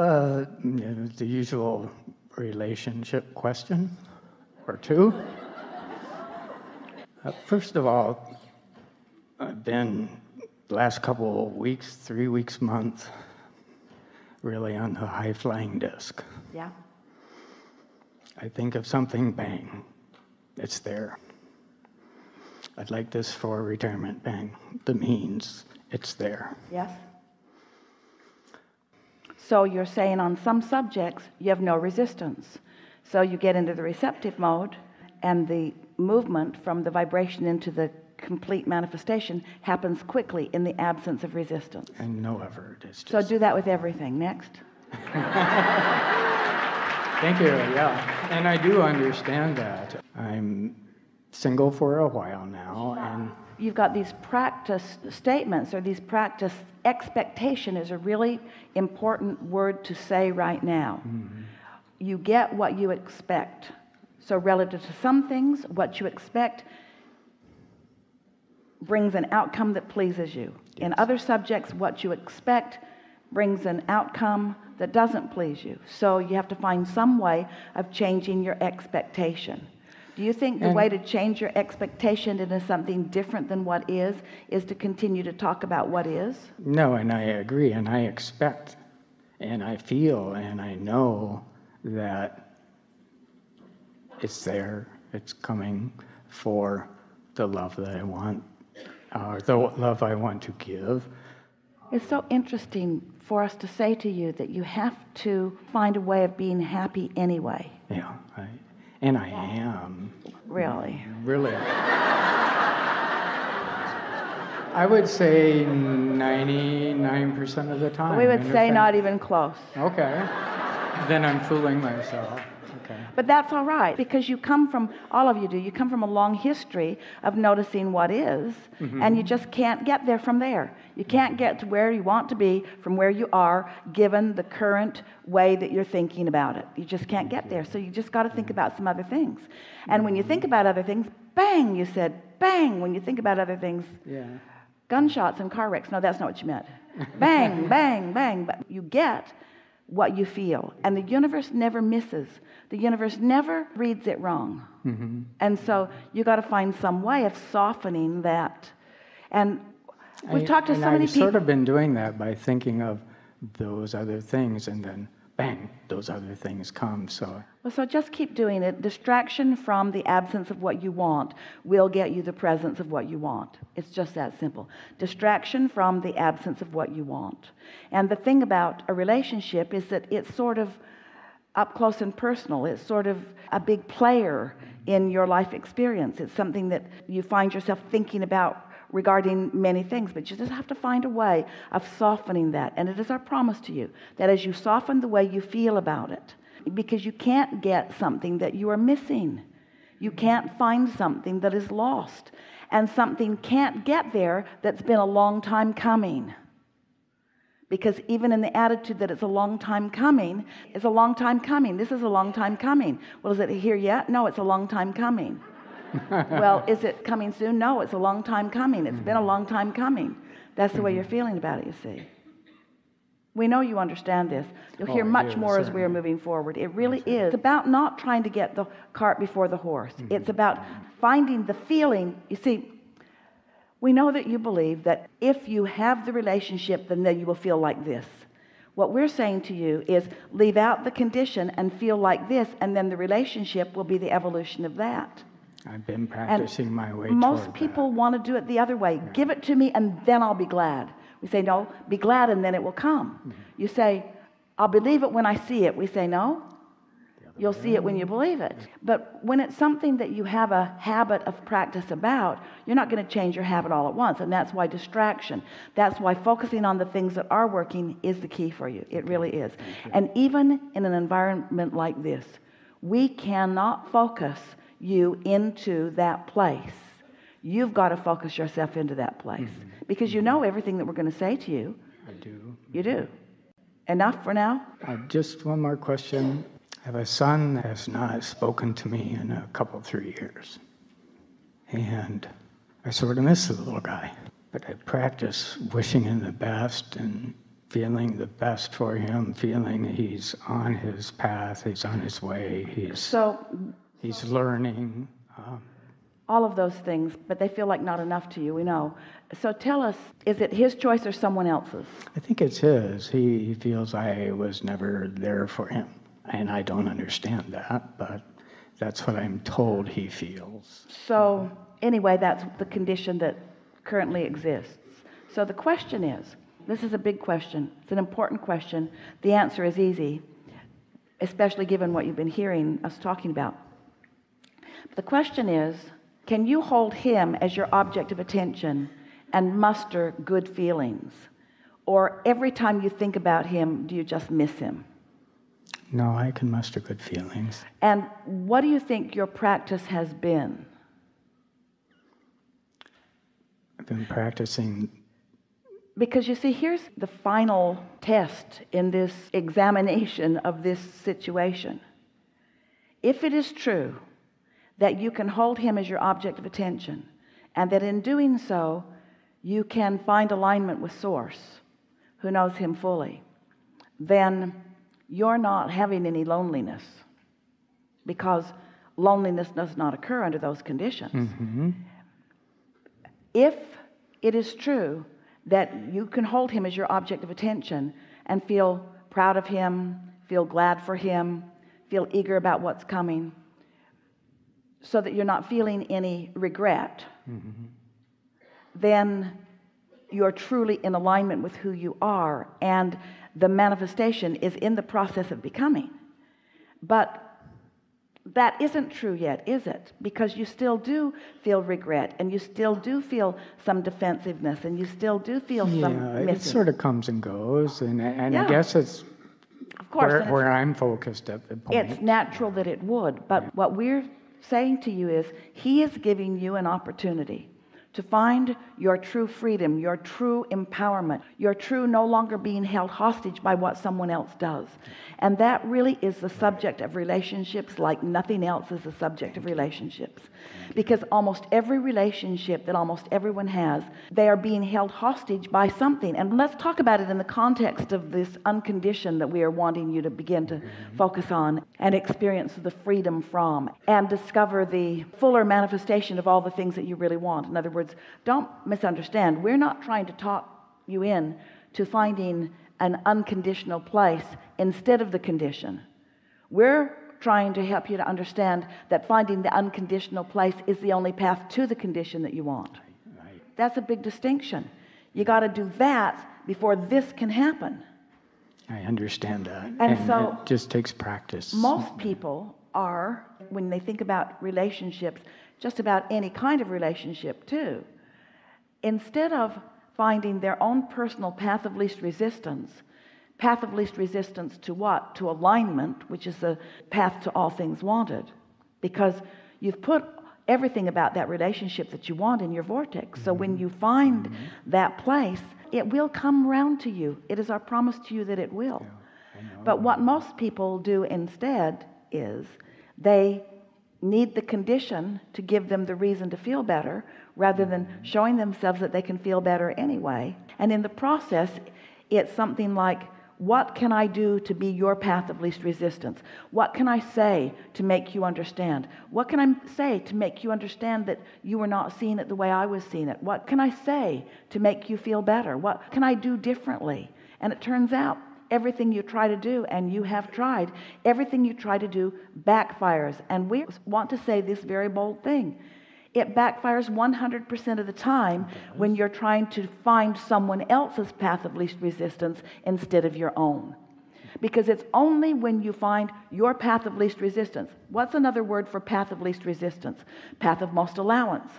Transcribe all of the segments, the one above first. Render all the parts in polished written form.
the usual relationship question or two. First of all, I've been the last couple of weeks, 3 weeks, month, really on the high-flying disc. Yeah. I think of something, bang, it's there. I'd like this for retirement, bang, the means, it's there. Yes. So you're saying on some subjects you have no resistance. So you get into the receptive mode, and the movement from the vibration into the complete manifestation happens quickly in the absence of resistance. And no effort. It's just... So do that with everything. Next. Thank you. Yeah, and I do understand that. I'm single for a while now, and you've got these practice statements, or these practice expectation is a really important word to say right now. Mm-hmm. You get what you expect. So relative to some things, what you expect brings an outcome that pleases you. Yes. In other subjects, what you expect brings an outcome that doesn't please you. So you have to find some way of changing your expectation. Do you think the way to change your expectation into something different than what is to continue to talk about what is? No, and I agree, and I expect, and I feel, and I know that it's there, it's coming for the love that I want, the love I want to give. It's so interesting for us to say to you that you have to find a way of being happy anyway. Yeah, and I am. Really? Really. I would say 99% of the time. We would say not even close. Okay. Then I'm fooling myself. Okay. But that's all right, because you come from, all of you do, you come from a long history of noticing what is, mm-hmm. and you just can't get there from there. You can't get to where you want to be from where you are, given the current way that you're thinking about it. You just can't get there. So you just got to think about some other things. And when you think about other things, bang, you said, bang. When you think about other things, yeah. Gunshots and car wrecks. No, that's not what you meant. Bang, bang, bang. But you get what you feel. And the universe never misses. The universe never reads it wrong. Mm-hmm. And so you got to find some way of softening that. And we've talked to so many people. I've sort of been doing that by thinking of those other things, and then bang, those other things come. So just keep doing it. Distraction from the absence of what you want will get you the presence of what you want. It's just that simple. Distraction from the absence of what you want. And the thing about a relationship is that it's sort of up close and personal. It's sort of a big player in your life experience. It's something that you find yourself thinking about regarding many things, but you just have to find a way of softening that. And it is our promise to you that as you soften the way you feel about it, because you can't get something that you are missing. You can't find something that is lost. And something can't get there that's been a long time coming. Because even in the attitude that it's a long time coming, it's a long time coming. This is a long time coming. Well, is it here yet? No, it's a long time coming. Well, is it coming soon? No, it's a long time coming. It's been a long time coming. That's the way you're feeling about it, you see. We know you understand this. You'll hear much more as we are moving forward. It really is. It's about not trying to get the cart before the horse. Mm-hmm. It's about finding the feeling. You see, we know that you believe that if you have the relationship, then you will feel like this. What we're saying to you is leave out the condition and feel like this, and then the relationship will be the evolution of that. I've been practicing my way toward most people want to do it the other way. Yeah. Give it to me and then I'll be glad. We say, no, be glad and then it will come. Mm-hmm. You say, I'll believe it when I see it. We say, no, you'll see it when you believe it. But when it's something that you have a habit of practice about, you're not going to change your habit all at once. And that's why distraction, that's why focusing on the things that are working is the key for you. It really is. And even in an environment like this, we cannot focus you into that place. You've got to focus yourself into that place, because you know everything that we're going to say to you. I do. You do. Enough for now? Just one more question. I have a son that has not spoken to me in a couple, 3 years. And I sort of miss the little guy. But I practice wishing him the best and feeling the best for him, feeling he's on his path, he's on his way, he's learning. All of those things, but they feel like not enough to you, we know. So tell us, is it his choice or someone else's? I think it's his. He feels I was never there for him. And I don't understand that, but that's what I'm told he feels. So anyway, that's the condition that currently exists. So the question is, this is a big question. It's an important question. The answer is easy, especially given what you've been hearing us talking about. But the question is, can you hold him as your object of attention and muster good feelings? Or every time you think about him, do you just miss him? No, I can muster good feelings. And what do you think your practice has been? I've been practicing. Because you see, here's the final test in this examination of this situation. If it is true that you can hold him as your object of attention, and that in doing so, you can find alignment with Source, who knows him fully, then you're not having any loneliness, because loneliness does not occur under those conditions. Mm-hmm. If it is true that you can hold him as your object of attention and feel proud of him, feel glad for him, feel eager about what's coming, so that you're not feeling any regret, mm-hmm. then you're truly in alignment with who you are, and the manifestation is in the process of becoming. But that isn't true yet, is it? Because you still do feel regret, and you still do feel some defensiveness, and you still do feel some missing. It sort of comes and goes, and yeah. I guess it's of course where I'm focused at the point. It's natural that it would, but what we're saying to you is, he is giving you an opportunity to find your true freedom, your true empowerment, your true no longer being held hostage by what someone else does. And that really is the subject of relationships like nothing else is the subject of relationships. Because almost every relationship that almost everyone has, they are being held hostage by something. And let's talk about it in the context of this unconditioned that we are wanting you to begin to focus on and experience the freedom from, and discover the fuller manifestation of all the things that you really want. In other words, don't misunderstand. We're not trying to talk you in to finding an unconditional place instead of the condition. We're trying to help you to understand that finding the unconditional place is the only path to the condition that you want. Right. That's a big distinction. You got to do that before this can happen. I understand that. And so it just takes practice. Most people are, when they think about relationships, just about any kind of relationship too, instead of finding their own personal path of least resistance to what? To alignment, which is the path to all things wanted, because you've put everything about that relationship that you want in your vortex. So when you find that place, it will come around to you. It is our promise to you that it will. Yeah, I know. But what most people do instead is they need the condition to give them the reason to feel better, rather than showing themselves that they can feel better anyway. And in the process, it's something like, what can I do to be your path of least resistance? What can I say to make you understand? What can I say to make you understand that you were not seeing it the way I was seeing it? What can I say to make you feel better? What can I do differently? And it turns out everything you try to do, and you have tried, everything you try to do backfires. And we want to say this very bold thing. It backfires 100% of the time when you're trying to find someone else's path of least resistance instead of your own. Because it's only when you find your path of least resistance. What's another word for path of least resistance? Path of most allowance,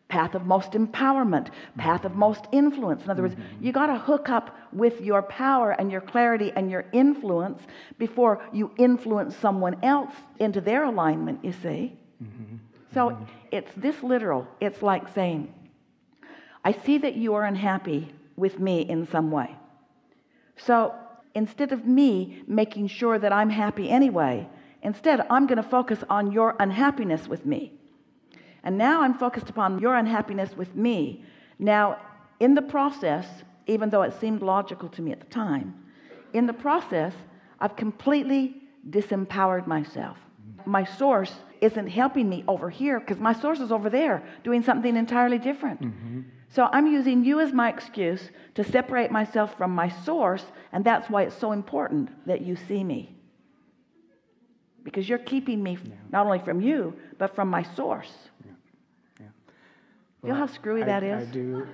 path of most empowerment, path of most influence. In other words, you got to hook up with your power and your clarity and your influence before you influence someone else into their alignment, you see. So it's this literal. It's like saying, I see that you are unhappy with me in some way. So instead of me making sure that I'm happy anyway, instead I'm going to focus on your unhappiness with me. And now I'm focused upon your unhappiness with me. Now, in the process, even though it seemed logical to me at the time. In the process, I've completely disempowered myself. My source isn't helping me over here because my source is over there doing something entirely different. So I'm using you as my excuse to separate myself from my source, and that's why it's so important that you see me. Because you're keeping me not only from you, but from my source. Feel how screwy that is? I do.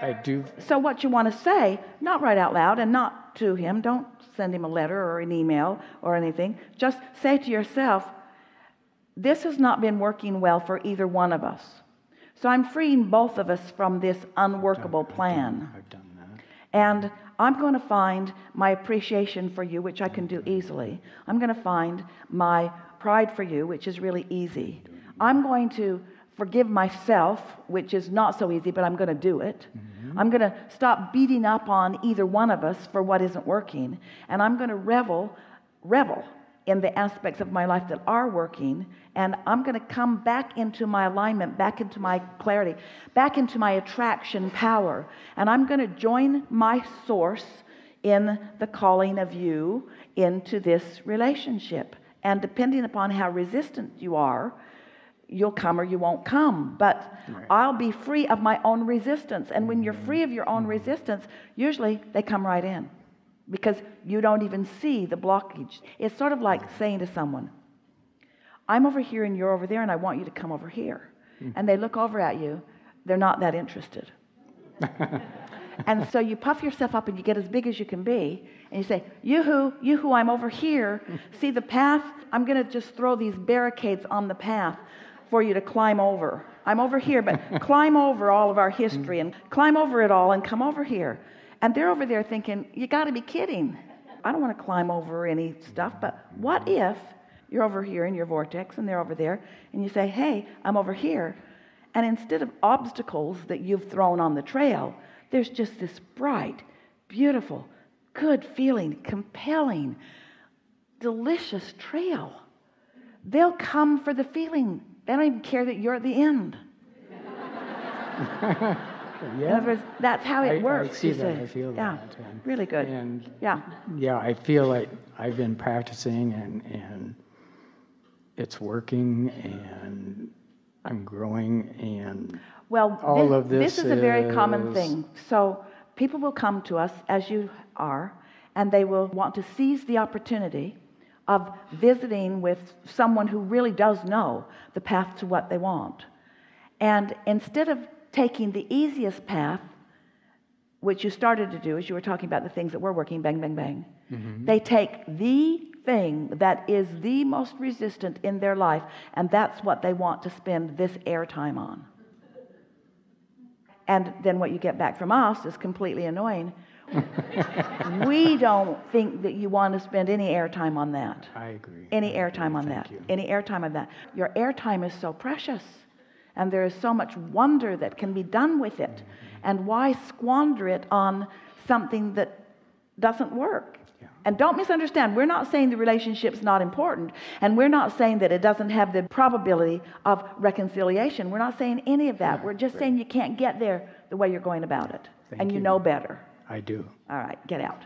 I do. So what you want to say, not right out loud and not to him, don't send him a letter or an email or anything. Just say to yourself, this has not been working well for either one of us. So I'm freeing both of us from this unworkable plan. I've done that. And I'm going to find my appreciation for you, which I can do easily. I'm going to find my pride for you, which is really easy. I'm going to forgive myself, which is not so easy, but I'm going to do it. I'm going to stop beating up on either one of us for what isn't working. And I'm going to revel in the aspects of my life that are working. And I'm going to come back into my alignment, back into my clarity, back into my attraction power. And I'm going to join my source in the calling of you into this relationship. And depending upon how resistant you are, you'll come or you won't come, but I'll be free of my own resistance. And when you're free of your own resistance, usually they come right in because you don't even see the blockage. It's sort of like saying to someone, I'm over here and you're over there and I want you to come over here. And they look over at you, they're not that interested. And so you puff yourself up and you get as big as you can be and you say, yoo-hoo, I'm over here. See the path? I'm going to just throw these barricades on the path for you to climb over. I'm over here, but climb over all of our history and climb over it all and come over here. And they're over there thinking, you got to be kidding. I don't want to climb over any stuff, but what if you're over here in your vortex and they're over there and you say, hey, I'm over here. And instead of obstacles that you've thrown on the trail, there's just this bright, beautiful, good feeling, compelling, delicious trail. They'll come for the feeling. They don't even care that you're at the end. In other words, that's how it works. I see that. I feel that. And really good. And yeah, I feel like I've been practicing and it's working and I'm growing and all of this is a very common thing. So people will come to us as you are, and they will want to seize the opportunity of visiting with someone who really does know the path to what they want. And instead of taking the easiest path, which you started to do as you were talking about the things that were working, bang, bang, bang, they take the thing that is the most resistant in their life, and that's what they want to spend this airtime on. And then what you get back from us is completely annoying. We don't think that you want to spend any airtime on that. I agree. Any airtime on Thank that. you. Any airtime on that. Your airtime is so precious, and there is so much wonder that can be done with it. And why squander it on something that doesn't work? And don't misunderstand, we're not saying the relationship's not important, and we're not saying that it doesn't have the probability of reconciliation. We're not saying any of that. We're just saying you can't get there the way you're going about it. Thank and you you. know better. I do. All right, get out.